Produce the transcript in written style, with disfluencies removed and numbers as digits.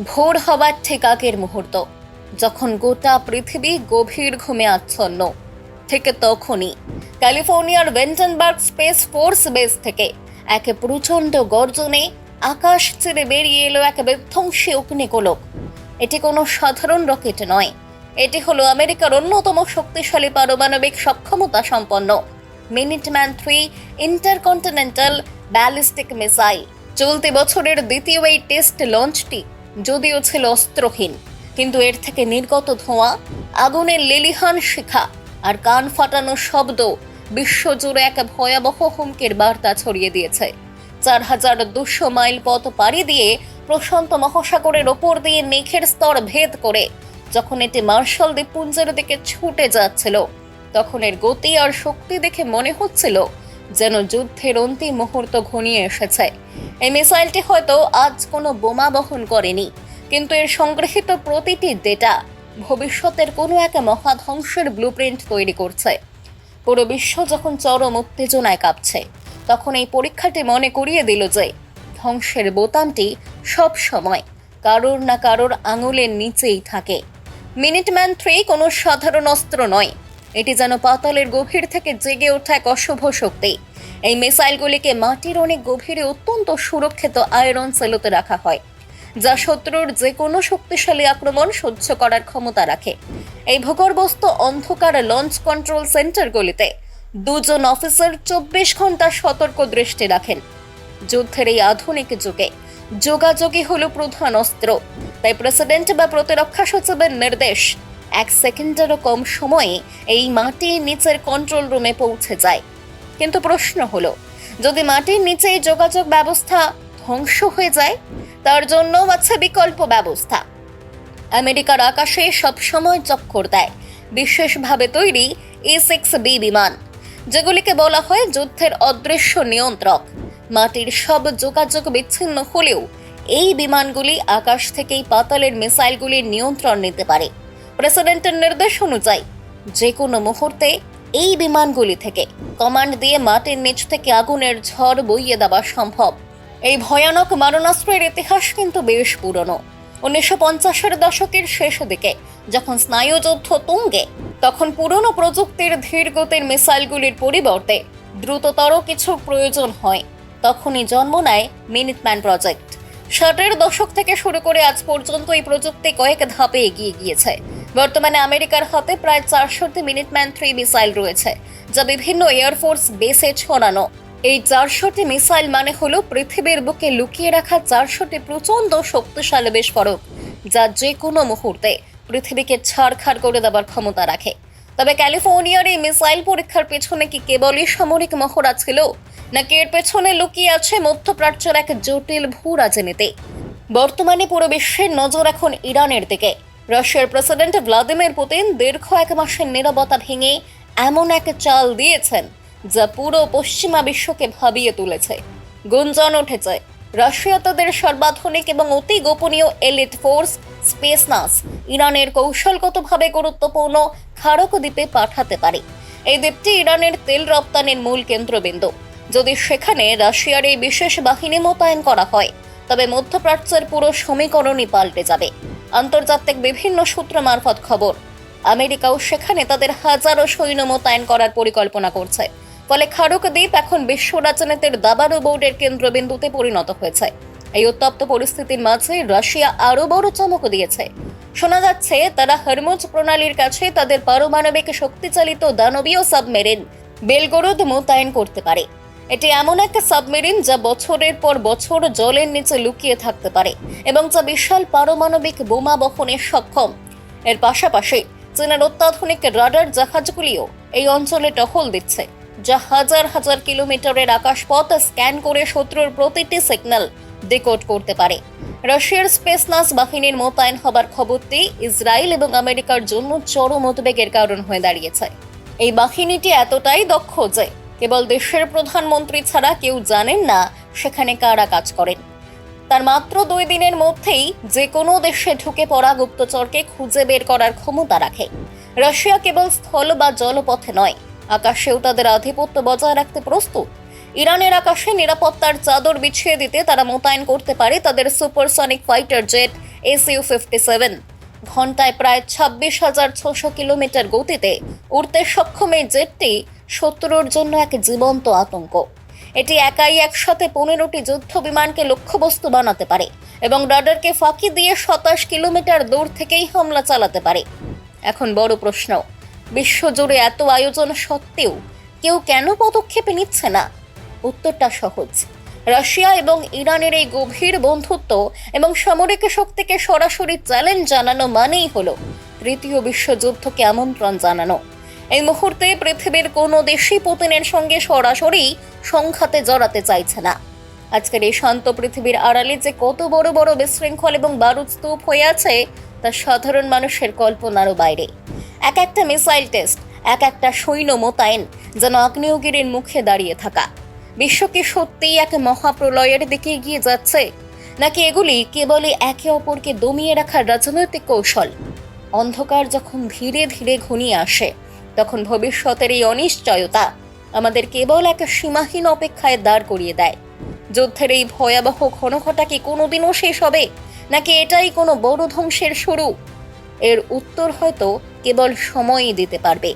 ভোর হবার ঠিক আগের মুহূর্ত, যখন গোটা পৃথিবী গভীর ঘুমে আচ্ছন্ন, ঠিক তখনই ক্যালিফোর্নিয়ার ভেন্টেনবার্গ স্পেস ফোর্স বেস থেকে এক প্রচণ্ড গর্জনে আকাশ ছেড়ে বেরিয়ে এলো এক বিধ্বংসী অগ্নিগোলক। এটি কোনো সাধারণ রকেট নয়, এটি হলো আমেরিকার অন্যতম শক্তিশালী পারমাণবিক সক্ষমতা সম্পন্ন মিনিটম্যান-3 ইন্টারকন্টিনেন্টাল ব্যালিস্টিক মিসাইল। চলতি বছরের দ্বিতীয় এই টেস্ট লঞ্চটি যদিও ছিল অস্ত্রহীন, কিন্তু এর থেকে নির্গত ধোঁয়া, আগুনের লেলিহান শিখা আর কান ফাটানো শব্দ বিশ্বজুড়ে এক ভয়াবহ হুমকির বার্তা ছড়িয়ে দিয়েছে। 4200 মাইল পথ পাড়ি দিয়ে প্রশান্ত মহাসাগরের ওপর দিয়ে মেঘের স্তর ভেদ করে যখন এটি মার্শাল দ্বীপপুঞ্জের দিকে ছুটে যাচ্ছিল, তখন এর গতি আর শক্তি দেখে মনে হচ্ছিল যেন যুদ্ধের অন্তিম মুহূর্ত ঘনিয়ে এসেছে। এই মিসাইলটি হয়তো আজ কোনো বোমা বহন করেনি, কিন্তু এর সংগৃহীত প্রতিটি ডেটা ভবিষ্যতের কোনো এক মহাধ্বংসের ব্লুপ্রিন্ট তৈরি করছে। পুরো বিশ্ব যখন চরম উত্তেজনায় কাঁপছে, তখন এই পরীক্ষাটি মনে করিয়ে দিল যে ধ্বংসের বোতামটি সব সময় কারোর না কারোর আঙুলের নিচেই থাকে। মিনিটম্যান-3 কোনো সাধারণ অস্ত্র নয়, এটি যেন পাতালের গভীর থেকে জেগে ওঠা এক অশুভ শক্তি। এই মিসাইলগুলিকে মাটির অনেক গভীরে অত্যন্ত সুরক্ষিত আয়রন সেলোতে রাখা হয়, যা শত্রুর যে কোনো শক্তিশালী আক্রমণ সহ্য করার ক্ষমতা রাখে। এই ভূগর্ভস্থ অন্ধকার লঞ্চ কন্ট্রোল সেন্টারগুলিতে 2 জন অফিসার 24 ঘন্টা সতর্ক দৃষ্টি রাখেন। যুদ্ধের এই আধুনিক যুগে যোগাযোগই হলো প্রধান অস্ত্র, তাই প্রেসিডেন্ট বা প্রতিরক্ষা সচিবের নির্দেশ 1 সেকেন্ডেরও কম সময়ে এই মাটির নিচের কন্ট্রোল রুমে পৌঁছে যায়। কিন্তু প্রশ্ন হলো, যদি মাটির নিচে এই যোগাযোগ ব্যবস্থা ধ্বংস হয়ে যায়, তার জন্য আছে বিকল্প ব্যবস্থা। আমেরিকার আকাশে সবসময় চক্কর দেয় বিশেষভাবে তৈরি E-6B বিমান, যেগুলিকে বলা হয় যুদ্ধের অদৃশ্য নিয়ন্ত্রক। মাটির সব যোগাযোগ বিচ্ছিন্ন হলেও এই বিমানগুলি আকাশ থেকেই পাতালের মিসাইলগুলির নিয়ন্ত্রণ নিতে পারে। প্রেসিডেন্টের নির্দেশ অনুযায়ী যে কোনো মুহূর্তে এই বিমানগুলি থেকে কমান্ড দিয়ে মাটির নিচ থেকে আগুনের ঝড় বইয়ে দেওয়া সম্ভব। এই ভয়ানক মারণাস্ত্রের ইতিহাস কিন্তু বেশ পুরনো। 1950-এর দশকের শেষ দিকে যখন স্নায়ুযুদ্ধ তুঙ্গে, তখন পুরনো প্রযুক্তির ধীর গতির মিসাইলগুলির পরিবর্তে দ্রুততর কিছু প্রয়োজন হয়। তখনই জন্ম নেয় মিনিটম্যান প্রজেক্ট। 60-এর দশক থেকে শুরু করে আজ পর্যন্ত এই প্রযুক্তি কয়েক ধাপে এগিয়ে গিয়েছে। বর্তমানে আমেরিকার হাতে প্রায় 400টি মিনিটম্যান-3 মিসাইল রয়েছে, যা বিভিন্ন এয়ারফোর্স বেসে ছড়ানো। এই 400টি মিসাইল মানে হলো পৃথিবীর বুকে লুকিয়ে রাখা 400টি প্রচণ্ড শক্তিশালী বিস্ফোরক, যা যে কোনো মুহূর্তে পৃথিবীকে ছাড়খাড় করে দেওয়ার ক্ষমতা রাখে। তবে ক্যালিফোর্নিয়ার এই মিসাইল পরীক্ষার পেছনে কি কেবলই সামরিক মহড়া ছিল, নাকি এর পেছনে লুকিয়ে আছে মধ্যপ্রাচ্যের এক জটিল ভূ রাজনীতি? বর্তমানে পুরো বিশ্বের নজর এখন ইরানের দিকে। রাশিয়ার প্রেসিডেন্ট ভ্লাদিমির পুতিন দীর্ঘ 1 মাসের নীরবতা ভেঙে এমন এক চাল দিয়েছেন যা পুরো পশ্চিমা বিশ্বকে ভাবিয়ে তুলেছে। গুঞ্জন উঠেছে রাশিয়া তাদের সর্বাধুনিক এবং অতি গোপনীয় এলিট ফোর্স স্পেসনাস ইরানের কৌশলগতভাবে গুরুত্বপূর্ণ খারক দ্বীপে পাঠাতে পারে। এই দ্বীপটি ইরানের তেল রপ্তানির মূল কেন্দ্রবিন্দু। যদি সেখানে রাশিয়ার এই বিশেষ বাহিনী মোতায়েন করা হয়, তবে মধ্যপ্রাচ্যের পুরো সমীকরণই পাল্টে যাবে। আন্তর্জাতিক বিভিন্ন সূত্র মারফত খবর, আমেরিকাও সেখানে তাদের হাজারো সৈন্য মোতায়েন করার পরিকল্পনা করছে। ফলে খারক দ্বীপ এখন বিশ্ব রাজনীতির দাবানল বোর্ডের কেন্দ্রবিন্দুতে পরিণত হয়েছে। এই উত্তপ্ত পরিস্থিতির মাঝে রাশিয়া আরও বড় চমক দিয়েছে। শোনা যাচ্ছে তারা হরমুজ প্রণালীর কাছে তাদের পারমাণবিক শক্তিচালিত দানবীয় সাবমেরিন বেলগোরোদ মোতায়েন করতে পারে। এটি এমন একটা সাবমেরিন যা বছরের পর বছর জলের নিচে লুকিয়ে থাকতে পারে এবং যা বিশাল পারমাণবিক বোমা বহনে সক্ষম। এর পাশাপাশি চীনের অত্যাধুনিক রাডার জাহাজগুলিও এই অঞ্চলে টহল দিচ্ছে, যা হাজার হাজার কিলোমিটারের আকাশপথ স্ক্যান করে শত্রুর প্রতিটি সিগন্যাল ডিকোড করতে পারে। রাশিয়ার স্পেসনাস বাহিনীর মোতায়েন হবার খবরটি ইসরায়েল এবং আমেরিকার জন্য চরম উদ্বেগের কারণ হয়ে দাঁড়িয়েছে। এই বাহিনীটি এতটাই দক্ষ যে কেবল দেশের প্রধানমন্ত্রী ছাড়া কেউ জানেন না সেখানে কারা কাজ করেন। তার মাত্র 2 দিনের মধ্যেই যে কোনো দেশে ঢুকে পড়া গুপ্তচরকে খুঁজে বের করার ক্ষমতা রাখে। রাশিয়া কেবল স্থল বা জলপথে নয়, আকাশেও তাদের আধিপত্য বজায় রাখতে প্রস্তুত। ইরানের আকাশে নিরাপত্তার চাদর বিছিয়ে দিতে তারা মোতায়েন করতে পারে তাদের সুপারসনিক ফাইটার জেট SU-57 ঘন্টায় প্রায় 26,600 কিলোমিটার গতিতে উড়তে সক্ষম এই জেটটি শত্রুর জন্য এক জীবন্ত আতঙ্ক। এটি একাই একসাথে 15টি যুদ্ধ বিমানকে লক্ষ্যবস্তু বানাতে পারে এবং রাডারকে ফাঁকি দিয়ে 27 কিলোমিটার দূর থেকেই হামলা চালাতে পারে। এখন বড় প্রশ্ন, বিশ্বজুড়ে এত আয়োজন সত্ত্বেও কেউ কেন পদক্ষেপ নিচ্ছে না? উত্তরটা সহজ। রাশিয়া এবং ইরানের এই গভীর বন্ধুত্ব এবং সামরিক শক্তিকে সরাসরি চ্যালেঞ্জ জানানো মানেই হলো তৃতীয় বিশ্বযুদ্ধকে আমন্ত্রণ জানানো। এই মুহূর্তে পৃথিবীর কোনো দেশই পুতিনের সঙ্গে সরাসরি সংঘাতে জড়াতে চাইছে না। আজকের এই শান্ত পৃথিবীর আড়ালে যে কত বড় বড় বিশৃঙ্খল এবং বারুদ স্তূপ হয়ে আছে তা সাধারণ মানুষের কল্পনারও বাইরে। এক একটা মিসাইল টেস্ট, এক একটা সৈন্য মোতায়েন যেন আগ্নেয়গিরির মুখে দাঁড়িয়ে থাকা। বিশ্ব কি সত্যিই এক মহাপ্রলয়ের দিকে এগিয়ে যাচ্ছে, নাকি এগুলি কেবলই একে অপরকে দমিয়ে রাখার রাজনৈতিক কৌশল? অন্ধকার যখন ধীরে ধীরে ঘনিয়ে আসে তখন ভবিষ্যতের এই অনিশ্চয়তা আমাদের কেবল এক সীমাহীন অপেক্ষায় দাঁড় করিয়ে দেয়। যুদ্ধের এই ভয়াবহ ঘনঘটা কি কোনোদিনও শেষ হবে, নাকি এটাই কোনো বড় ধ্বংসের শুরু? এর উত্তর হয়তো কেবল সময়ই দিতে পারবে।